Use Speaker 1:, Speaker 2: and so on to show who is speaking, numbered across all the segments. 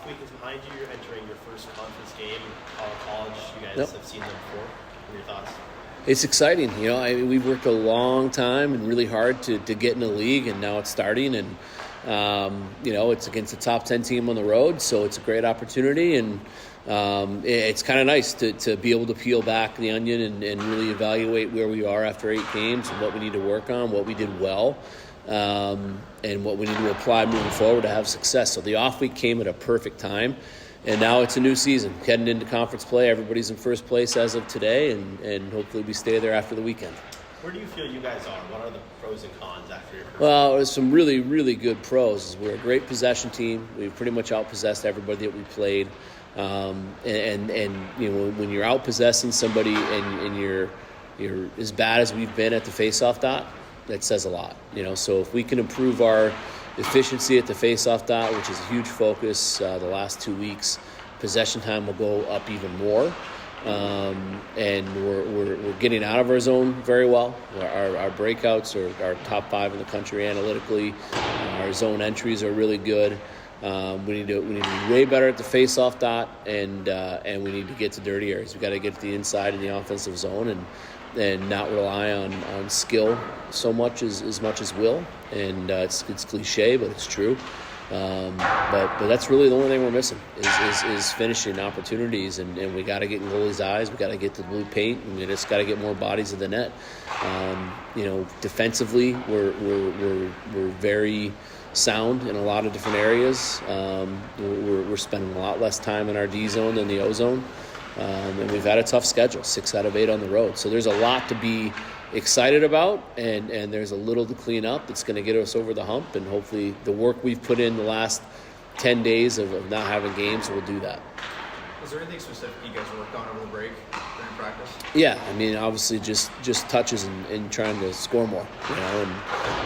Speaker 1: off week is behind you. You're entering your first conference game, college. You guys have seen them before. What are your thoughts?
Speaker 2: It's exciting. We've worked a long time and really hard to get in the league, and now it's starting. And it's against a top 10 team on the road, so it's a great opportunity. And it's kind of nice to be able to peel back the onion and really evaluate where we are after 8 games and what we need to work on, what we did well, and what we need to apply moving forward to have success. So the off week came at a perfect time. And now it's a new season. Heading into conference play, everybody's in first place as of today, and hopefully we stay there after the weekend.
Speaker 1: Where do you feel you guys are? What are the pros and cons after your first
Speaker 2: Well, there's some really, really good pros. We're a great possession team. We've pretty much outpossessed everybody that we played. And when you're outpossessing somebody and you're as bad as we've been at the faceoff dot, that says a lot. So if we can improve our efficiency at the faceoff dot, which is a huge focus the last 2 weeks, possession time will go up even more. And we're getting out of our zone very well. Our breakouts are our top 5 in the country analytically. Our zone entries are really good. We need to be way better at the face-off dot, and we need to get to dirty areas. We got to get to the inside in the offensive zone and not rely on skill so much as will. And it's cliche, but it's true. But that's really the only thing we're missing is finishing opportunities, and we got to get in goalies' eyes. We got to get to the blue paint, and we just got to get more bodies in the net. Defensively, we're very sound in a lot of different areas. We're spending a lot less time in our D zone than the O zone, and we've had a tough schedule, 6 out of 8 on the road. So there's a lot to be excited about, and there's a little to clean up that's going to get us over the hump, and hopefully the work we've put in the last 10 days of not having games will do that.
Speaker 3: Was there anything specific you guys worked on over the break during practice?
Speaker 2: Yeah, obviously just touches and trying to score more,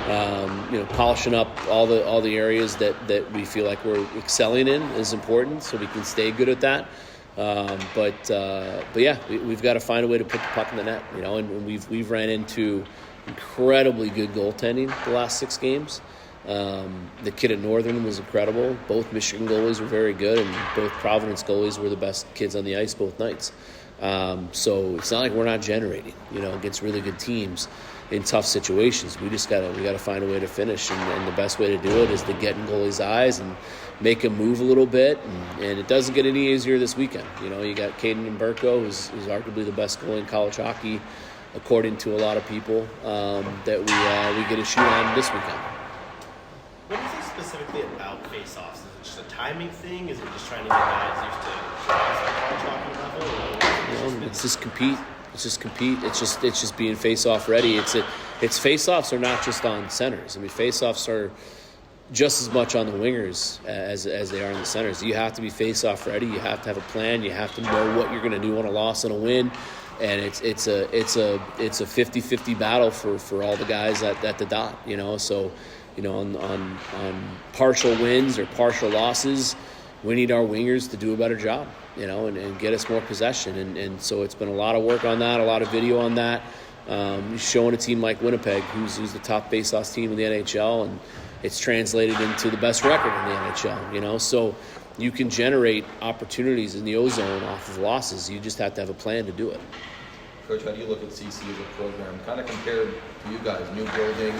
Speaker 2: and polishing up all the areas that we feel like we're excelling in is important, so we can stay good at that. But yeah, we've got to find a way to put the puck in the net, and we've ran into incredibly good goaltending the last 6 games. The kid at Northern was incredible. Both Michigan goalies were very good, and both Providence goalies were the best kids on the ice both nights. So it's not like we're not generating, against really good teams in tough situations. We gotta find a way to finish, and the best way to do it is to get in goalies' eyes and make them move a little bit, and it doesn't get any easier this weekend. You got Caden Burko, who's arguably the best goalie in college hockey, according to a lot of people, that we get a shoot on this weekend.
Speaker 1: What do you think specifically about face-offs? Is it just a timing thing? Is it just trying to get guys used to college hockey level?
Speaker 2: It's just compete. It's just being face-off ready. It's face-offs are not just on centers. Face-offs are just as much on the wingers as they are on the centers. You have to be face-off ready. You have to have a plan. You have to know what you're going to do on a loss and a win. And it's a 50-50 battle for all the guys at the dot. So on partial wins or partial losses, we need our wingers to do a better job, and get us more possession. And so it's been a lot of work on that, a lot of video on that. Showing a team like Winnipeg, who's the top face-off team in the NHL, and it's translated into the best record in the NHL, So you can generate opportunities in the O-zone off of losses. You just have to have a plan to do it.
Speaker 4: Coach, how do you look at CC as a program, kind of compared to you guys? New building,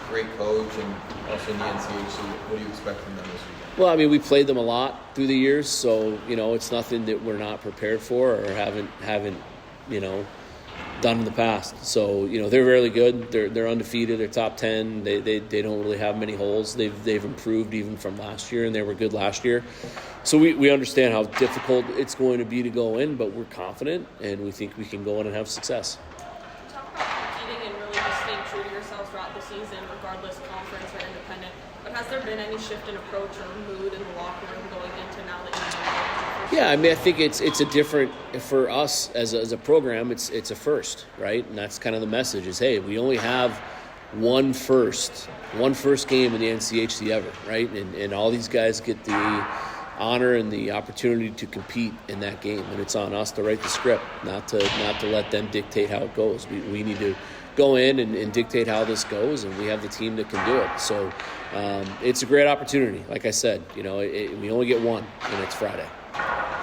Speaker 4: great coach, and also in the NCHC. What do you expect from them this weekend?
Speaker 2: Well, we played them a lot through the years, so, it's nothing that we're not prepared for or haven't done in the past. So, they're really good. They're undefeated. They're top 10. They don't really have many holes. They've improved even from last year, and they were good last year. So we understand how difficult it's going to be to go in, but we're confident, and we think we can go in and have success.
Speaker 5: Talk about competing and really just staying true to yourselves throughout the season, regardless conference or independent. But has there been any shift in approach or mood in the locker room going into now that you know?
Speaker 2: Yeah, I think it's a different, for us as a program, it's a first, right? And that's kind of the message is, hey, we only have one first game in the NCHC ever, right? And all these guys get the honor and the opportunity to compete in that game, and it's on us to write the script, not to let them dictate how it goes. We need go in and dictate how this goes, and we have the team that can do it. So it's a great opportunity. Like I said, we only get one, and it's Friday.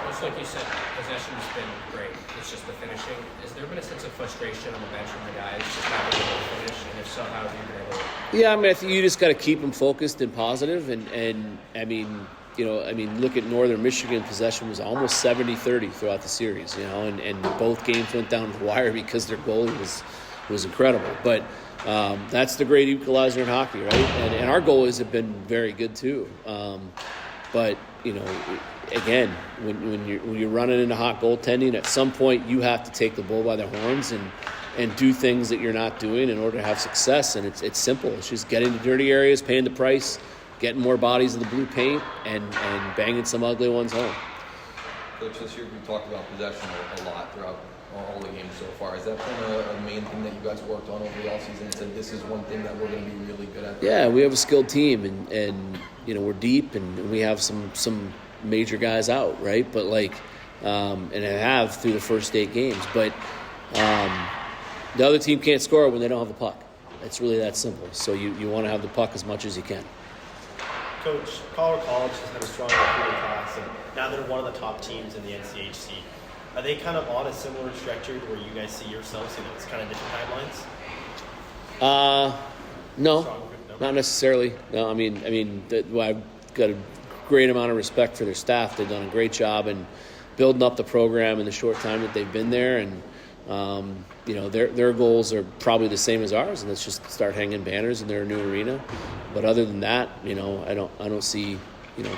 Speaker 6: Just like you said, possession's been great. It's just the finishing. Has there been a sense of frustration on the bench from the guys just not being able to finish? And if so, how have you been able to?
Speaker 2: Yeah, I mean, I think you just got to keep them focused and positive. And I mean, look at Northern Michigan. Possession was almost 70-30 throughout the series, and both games went down to the wire because their goalie was incredible. But that's the great equalizer in hockey, right? And our goalies have been very good too. But again, when you're running into hot goaltending, at some point you have to take the bull by the horns and do things that you're not doing in order to have success. And it's simple. It's just getting the dirty areas, paying the price, getting more bodies in the blue paint, and banging some ugly ones home.
Speaker 4: Coach, this year we talked about possession a lot throughout all the games so far. Has that been a main thing that you guys worked on over the offseason and said this is one thing that we're going to be really good at?
Speaker 2: Yeah, we have a skilled team, and we're deep, and we have some major guys out, right? But and I have through the first 8 games. But the other team can't score when they don't have the puck. It's really that simple. So you want to have the puck as much as you can.
Speaker 1: Coach, Colorado College has had a strong recruiting class, and now they're one of the top teams in the NCHC. Are they kind of on a similar trajectory to where you guys see yourselves? It's kind of different timelines.
Speaker 2: No, not necessarily. No, I mean, I've got a great amount of respect for their staff. They've done a great job in building up the program in the short time that they've been there, and their goals are probably the same as ours, and let's just start hanging banners in their new arena. But other than that, I don't see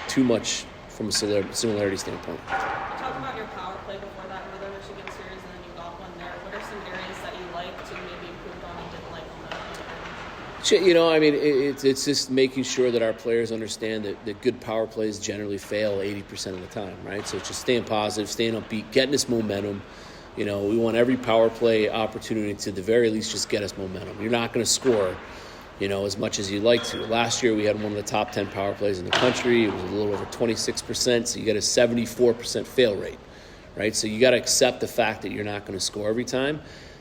Speaker 2: too much from a similarity standpoint.
Speaker 5: You talked about your power play before that Northern Michigan series, and then you got one there. What are some areas that you liked to maybe improve on and didn't like on that?
Speaker 2: It's just making sure that our players understand that good power plays generally fail 80% of the time, right? So it's just staying positive, staying upbeat, getting us momentum. We want every power play opportunity to the very least just get us momentum. You're not going to score, as much as you'd like to. Last year we had one of the top 10 power plays in the country. It was a little over 26%, so you get a 74% fail rate, right? So you got to accept the fact that you're not going to score every time.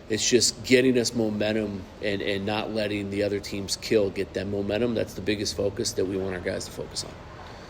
Speaker 2: It's just getting us momentum and not letting the other team's kill get them momentum. That's the biggest focus that we want our guys to focus on.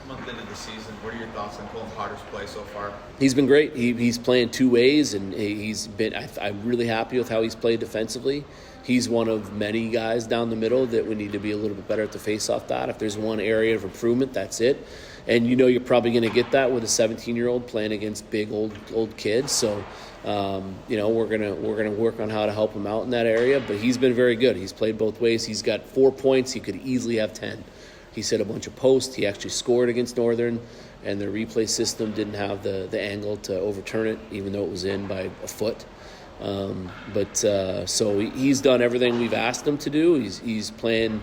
Speaker 3: Month into the season, what are your thoughts on Colton Potter's play so far?
Speaker 2: He's been great. He's playing 2 ways, and I'm really happy with how he's played defensively. He's one of many guys down the middle that we need to be a little bit better at the face-off dot. If there's one area of improvement, that's it. And you're probably going to get that with a 17-year-old playing against big old kids. So, we're gonna work on how to help him out in that area. But he's been very good. He's played both ways. He's got 4 points. He could easily have 10. He hit a bunch of posts. He actually scored against Northern, and the replay system didn't have the angle to overturn it, even though it was in by a foot. So he's done everything we've asked him to do. He's playing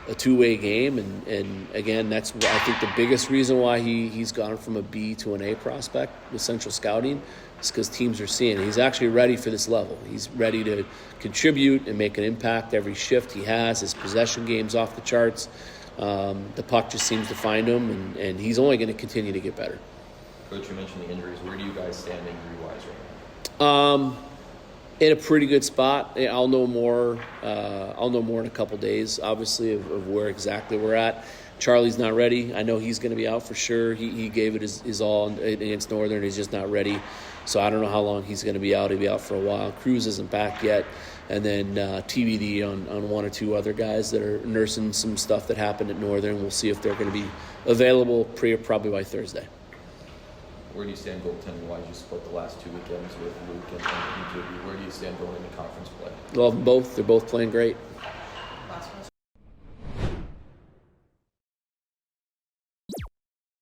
Speaker 2: a 2-way game, and again, that's I think the biggest reason why he's gone from a B to an A prospect with Central Scouting is because teams are seeing it. He's actually ready for this level. He's ready to contribute and make an impact every shift he has. His possession game's off the charts. The puck just seems to find him, and he's only going to continue to get better.
Speaker 4: Coach, you mentioned the injuries. Where do you guys stand injury-wise right now?
Speaker 2: In a pretty good spot. I'll know more in a couple days, obviously, of where exactly we're at. Charlie's not ready. I know he's going to be out for sure. He gave it his all against Northern. He's just not ready. So I don't know how long he's going to be out. He'll be out for a while. Cruz isn't back yet. And then TBD on 1 or 2 other guys that are nursing some stuff that happened at Northern. We'll see if they're going to be available probably by Thursday.
Speaker 4: Where do you stand goaltending-wise? You split the last 2 weekends with Luke and Toby. Where do you stand going into conference play?
Speaker 2: Well, both. They're both playing great.